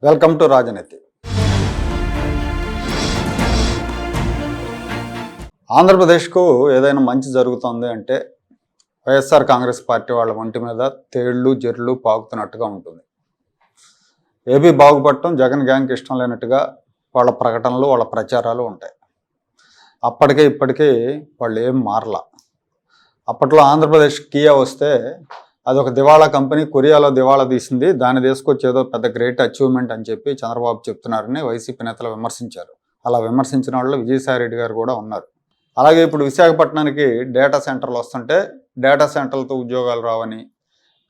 Welcome to రాజనీతి. ఆంధ్రప్రదేశ్కు ఏదైనా మంచి జరుగుతుంది అంటే వైఎస్ఆర్ కాంగ్రెస్ పార్టీ వాళ్ళ ఒంటి మీద తేళ్లు జెర్లు పాకుతున్నట్టుగా ఉంటుంది. ఏపీ బాగుపడటం జగన్ గ్యాంగ్కి ఇష్టం లేనట్టుగా వాళ్ళ ప్రకటనలు వాళ్ళ ప్రచారాలు ఉంటాయి. అప్పటికే ఇప్పటికీ వాళ్ళు ఏం మారలా. అప్పట్లో ఆంధ్రప్రదేశ్ కియా వస్తే అదొక దివాళా కంపెనీ, కొరియాలో దివాళా తీసింది, దాన్ని తీసుకొచ్చి ఏదో పెద్ద గ్రేట్ అచీవ్మెంట్ అని చెప్పి చంద్రబాబు చెప్తున్నారని వైసీపీ నేతలు విమర్శించారు. అలా విమర్శించిన వాళ్ళు విజయసాయిరెడ్డి గారు కూడా ఉన్నారు. అలాగే ఇప్పుడు విశాఖపట్నానికి డేటా సెంటర్లు వస్తుంటే డేటా సెంటర్లతో ఉద్యోగాలు రావని,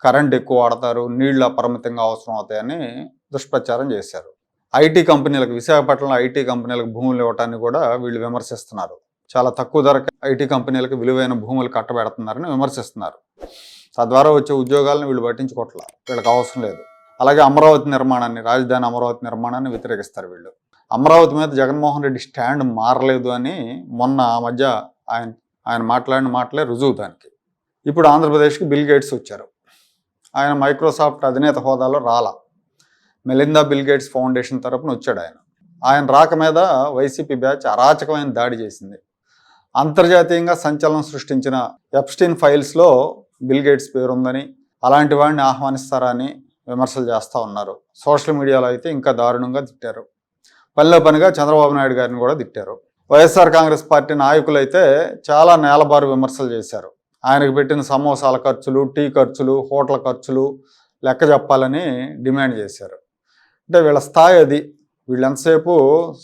కరెంట్ ఎక్కువ వాడతారు, నీళ్లు అపరిమితంగా అవసరం అవుతాయని దుష్ప్రచారం చేశారు. ఐటీ కంపెనీలకు, విశాఖపట్నంలో ఐటీ కంపెనీలకు భూములు ఇవ్వటాన్ని కూడా వీళ్ళు విమర్శిస్తున్నారు. చాలా తక్కువ ధరకి ఐటీ కంపెనీలకు విలువైన భూములు కట్టబెడుతున్నారని విమర్శిస్తున్నారు. తద్వారా వచ్చే ఉద్యోగాలను వీళ్ళు పట్టించుకోవట్లా, వీళ్ళకి అవసరం లేదు. అలాగే అమరావతి నిర్మాణాన్ని, రాజధాని అమరావతి నిర్మాణాన్ని వ్యతిరేకిస్తారు వీళ్ళు. అమరావతి మీద జగన్మోహన్ రెడ్డి స్టాండ్ మారలేదు అని మొన్న ఆ మధ్య ఆయన మాట్లాడిన మాటలే రుజువు దానికి. ఇప్పుడు ఆంధ్రప్రదేశ్కి బిల్ గేట్స్ వచ్చారు. ఆయన మైక్రోసాఫ్ట్ అధినేత హోదాలో రాలా, మెలిందా బిల్ గేట్స్ ఫౌండేషన్ తరపున వచ్చాడు. ఆయన రాక మీద వైసీపీ బ్యాచ్ అరాచకమైన దాడి చేసింది. అంతర్జాతీయంగా సంచలనం సృష్టించిన ఎప్స్టీన్ ఫైల్స్లో బిల్ గేట్స్ పేరుందని, అలాంటి వాడిని ఆహ్వానిస్తారా అని విమర్శలు చేస్తూ ఉన్నారు. సోషల్ మీడియాలో అయితే ఇంకా దారుణంగా తిట్టారు. పనిలో పనిగా చంద్రబాబు నాయుడు గారిని కూడా తిట్టారు. వైఎస్ఆర్ కాంగ్రెస్ పార్టీ నాయకులు అయితే చాలా నేలబారు విమర్శలు చేశారు. ఆయనకు పెట్టిన సమోసాల ఖర్చులు, టీ ఖర్చులు, హోటల్ ఖర్చులు లెక్క చెప్పాలని డిమాండ్ చేశారు. అంటే వీళ్ళ స్థాయి అది. వీళ్ళు ఎంతసేపు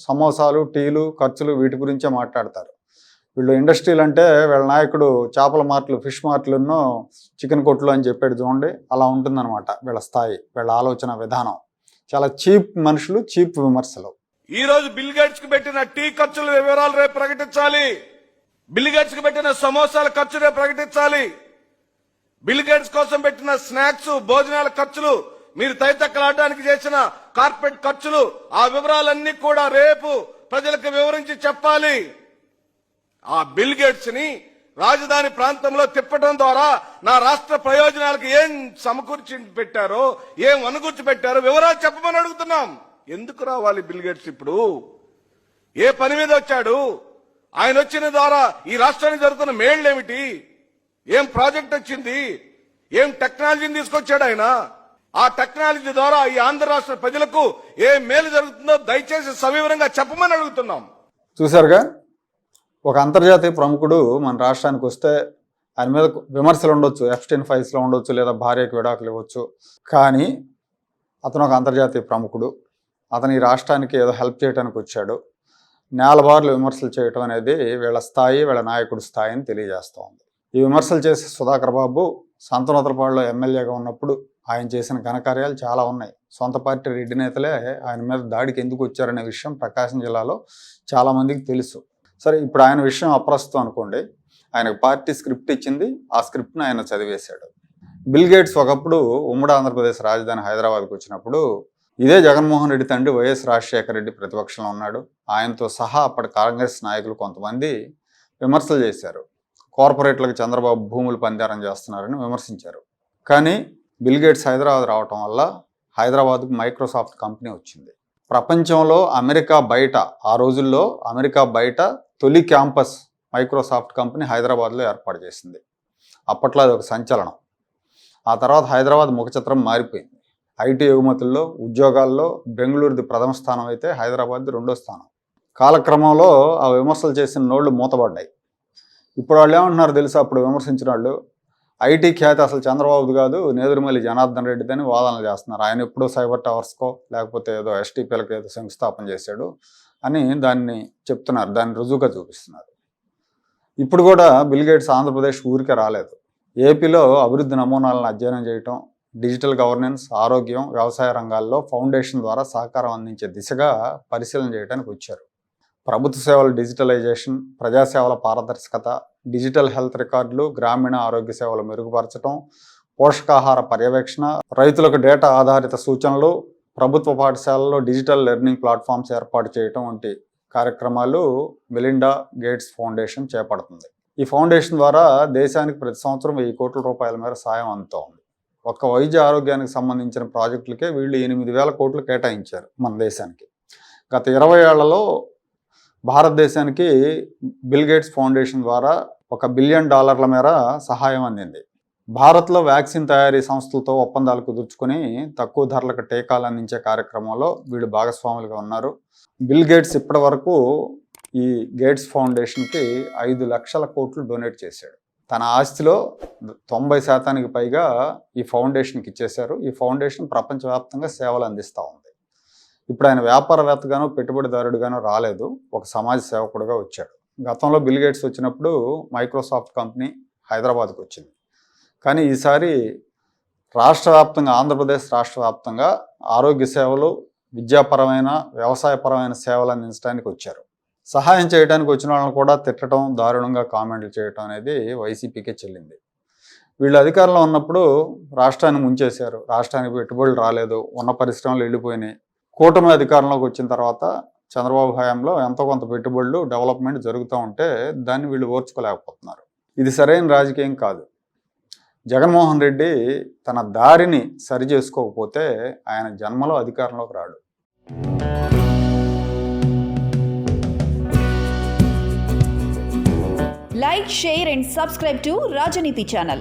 సమోసాలు, టీలు, ఖర్చులు వీటి గురించే మాట్లాడతారు. వీళ్ళు ఇండస్ట్రీలు అంటే వీళ్ళ నాయకుడు చేపల మార్ట్లు, ఫిష్ మార్ట్లున్నో చికెన్ కొట్లు అని చెప్పాడు చూడండి, అలా ఉంటుందన్నమాట వీళ్ళ స్థాయి, వీళ్ళ ఆలోచన విధానం. చాలా చీప్ మనుషులు, చీప్ విమర్శలు. ఈ రోజు బిల్ గేట్స్ కి పెట్టిన టీ ఖర్చుల వివరాలు రేపు ప్రకటించాలి. బిల్ గేట్స్ కి పెట్టిన సమోసాల ఖర్చు రేపు ప్రకటించాలి. బిల్ గేట్స్ కోసం పెట్టిన స్నాక్స్, భోజనాల ఖర్చులు, మీరు తైతక్కలాడడానికి చేసిన కార్పొరేట్ ఖర్చులు, ఆ వివరాలన్నీ కూడా రేపు ప్రజలకు వివరించి చెప్పాలి. ఆ బిల్ గేట్స్ ని రాజధాని ప్రాంతంలో తిప్పడం ద్వారా నా రాష్ట్ర ప్రయోజనాలకు ఏం సమకూర్చి పెట్టారో, ఏం అనుకూర్చి పెట్టారో వివరాలు చెప్పమని అడుగుతున్నాం. ఎందుకు రావాలి బిల్ గేట్స్? ఇప్పుడు ఏ పని మీద వచ్చాడు? ఆయన వచ్చిన ద్వారా ఈ రాష్ట్రానికి జరుగుతున్న మేళ్లేమిటి? ఏం ప్రాజెక్ట్ వచ్చింది? ఏం టెక్నాలజీని తీసుకొచ్చాడు ఆయన? ఆ టెక్నాలజీ ద్వారా ఈ ఆంధ్ర రాష్ట్ర ప్రజలకు ఏ మేలు జరుగుతుందో దయచేసి సవివరంగా చెప్పమని అడుగుతున్నాం. చూశారుగా, ఒక అంతర్జాతీయ ప్రముఖుడు మన రాష్ట్రానికి వస్తే ఆయన మీద విమర్శలు ఉండొచ్చు, ఎప్స్టీన్ ఫైల్స్లో ఉండొచ్చు, లేదా భార్యకు విడాకులు ఇవ్వచ్చు. కానీ అతను ఒక అంతర్జాతీయ ప్రముఖుడు. అతను ఈ రాష్ట్రానికి ఏదో హెల్ప్ చేయడానికి వచ్చాడు. నేలబార్లు విమర్శలు చేయటం అనేది వీళ్ళ స్థాయి, వీళ్ళ నాయకుడి స్థాయిని తెలియజేస్తూ ఉంది. ఈ విమర్శలు చేసే సుధాకర్ బాబు సంతనూతలపాడులో ఎమ్మెల్యేగా ఉన్నప్పుడు ఆయన చేసిన ఘనకార్యాలు చాలా ఉన్నాయి. సొంత పార్టీ రెడ్డి నేతలే ఆయన మీద దాడికి ఎందుకు వచ్చారనే విషయం ప్రకాశం జిల్లాలో చాలామందికి తెలుసు. సరే, ఇప్పుడు ఆయన విషయం అప్రస్తుతం అనుకోండి. ఆయనకు పార్టీ స్క్రిప్ట్ ఇచ్చింది, ఆ స్క్రిప్ట్ను ఆయన చదివేశాడు. బిల్ గేట్స్ ఒకప్పుడు ఉమ్మడి ఆంధ్రప్రదేశ్ రాజధాని హైదరాబాద్కు వచ్చినప్పుడు ఇదే జగన్మోహన్ రెడ్డి తండ్రి వైఎస్ రాజశేఖర రెడ్డి ప్రతిపక్షంలో ఉన్నాడు. ఆయనతో సహా అప్పటి కాంగ్రెస్ నాయకులు కొంతమంది విమర్శలు చేశారు. కార్పొరేట్లకు చంద్రబాబు భూములు పందారం చేస్తున్నారని విమర్శించారు. కానీ బిల్ గేట్స్ హైదరాబాద్ రావటం వల్ల హైదరాబాద్కు మైక్రోసాఫ్ట్ కంపెనీ వచ్చింది. ప్రపంచంలో అమెరికా బయట, ఆ రోజుల్లో అమెరికా బయట తొలి క్యాంపస్ మైక్రోసాఫ్ట్ కంపెనీ హైదరాబాద్లో ఏర్పాటు చేసింది. అప్పట్లో అది ఒక సంచలనం. ఆ తర్వాత హైదరాబాద్ ముఖచిత్రం మారిపోయింది. ఐటీ ఎగుమతుల్లో, ఉద్యోగాల్లో బెంగళూరుది ప్రథమ స్థానం అయితే హైదరాబాద్ది రెండో స్థానం. కాలక్రమంలో ఆ విమర్శలు చేసిన నోళ్లు మూతపడ్డాయి. ఇప్పుడు వాళ్ళు ఏమంటున్నారు తెలుసా? అప్పుడు విమర్శించిన వాళ్ళు ఐటీ ఖ్యాతి అసలు చంద్రబాబుది కాదు, నేదురుమల్లి జనార్దన్ రెడ్డిదని వాదనలు చేస్తున్నారు. ఆయన ఎప్పుడో సైబర్ టవర్స్కో లేకపోతే ఏదో ఎస్టీపీలకు ఏదో శంకుస్థాపన చేశాడు అని దాన్ని చెప్తున్నారు, దాన్ని రుజువుగా చూపిస్తున్నారు. ఇప్పుడు కూడా బిల్ గేట్స్ ఆంధ్రప్రదేశ్ ఊరికే రాలేదు. ఏపీలో అభివృద్ధి నమూనాలను అధ్యయనం చేయటం, డిజిటల్ గవర్నెన్స్, ఆరోగ్యం, వ్యవసాయ రంగాల్లో ఫౌండేషన్ ద్వారా సహకారం అందించే దిశగా పరిశీలన చేయడానికి వచ్చారు. ప్రభుత్వ సేవల డిజిటలైజేషన్, ప్రజాసేవల పారదర్శకత, డిజిటల్ హెల్త్ రికార్డులు, గ్రామీణ ఆరోగ్య సేవలు మెరుగుపరచడం, పోషకాహార పర్యవేక్షణ, రైతులకు డేటా ఆధారిత సూచనలు, ప్రభుత్వ పాఠశాలల్లో డిజిటల్ లెర్నింగ్ ప్లాట్ఫామ్స్ ఏర్పాటు చేయటం వంటి కార్యక్రమాలు మెలిండా గేట్స్ ఫౌండేషన్ చేపడుతుంది. ఈ ఫౌండేషన్ ద్వారా దేశానికి ప్రతి సంవత్సరం 1000 కోట్ల రూపాయల మేర సాయం అందుతోంది. ఒక్క వైద్య ఆరోగ్యానికి సంబంధించిన ప్రాజెక్టులకే వీళ్ళు 8,000 కోట్లు కేటాయించారు మన దేశానికి. గత 20 ఏళ్లలో భారతదేశానికి బిల్ గేట్స్ ఫౌండేషన్ ద్వారా $1 బిలియన్ మేర సహాయం అందింది. భారత్లో వ్యాక్సిన్ తయారీ సంస్థలతో ఒప్పందాలు కుదుర్చుకొని తక్కువ ధరలకు టీకాలు అందించే కార్యక్రమంలో వీళ్ళు భాగస్వాములుగా ఉన్నారు. బిల్ గేట్స్ ఇప్పటి వరకు ఈ గేట్స్ ఫౌండేషన్కి 5 లక్షల కోట్లు డొనేట్ చేశాడు. తన ఆస్తిలో 90% పైగా ఈ ఫౌండేషన్కి ఇచ్చేశారు. ఈ ఫౌండేషన్ ప్రపంచవ్యాప్తంగా సేవలు అందిస్తూ ఉంది. ఇప్పుడు ఆయన వ్యాపారవేత్తగానో పెట్టుబడిదారుడుగానో రాలేదు, ఒక సమాజ సేవకుడుగా వచ్చాడు. గతంలో బిల్ గేట్స్ వచ్చినప్పుడు మైక్రోసాఫ్ట్ కంపెనీ హైదరాబాద్కి వచ్చింది. కానీ ఈసారి రాష్ట్ర వ్యాప్తంగా, ఆంధ్రప్రదేశ్ రాష్ట్ర వ్యాప్తంగా ఆరోగ్య సేవలు, విద్యాపరమైన, వ్యవసాయపరమైన సేవలు అందించడానికి వచ్చారు. సహాయం చేయడానికి వచ్చిన వాళ్ళని కూడా తిట్టడం, దారుణంగా కామెంట్లు చేయడం అనేది వైసీపీకే చెల్లింది. వీళ్ళు అధికారంలో ఉన్నప్పుడు రాష్ట్రాన్ని ముంచేశారు, రాష్ట్రానికి పెట్టుబడులు రాలేదు, ఉన్న పరిశ్రమలు వెళ్ళిపోయినాయి. కూటమి అధికారంలోకి వచ్చిన తర్వాత చంద్రబాబు హయాంలో ఎంతో కొంత పెట్టుబడులు, డెవలప్మెంట్ జరుగుతూ ఉంటే దాన్ని వీళ్ళు ఓర్చుకోలేకపోతున్నారు. ఇది సరైన రాజకీయం కాదు. జగన్మోహన్ రెడ్డి తన దారిని సరి చేసుకోకపోతే ఆయన జన్మలో అధికారంలోకి రాడు. Like, share and subscribe to Rajaniti channel.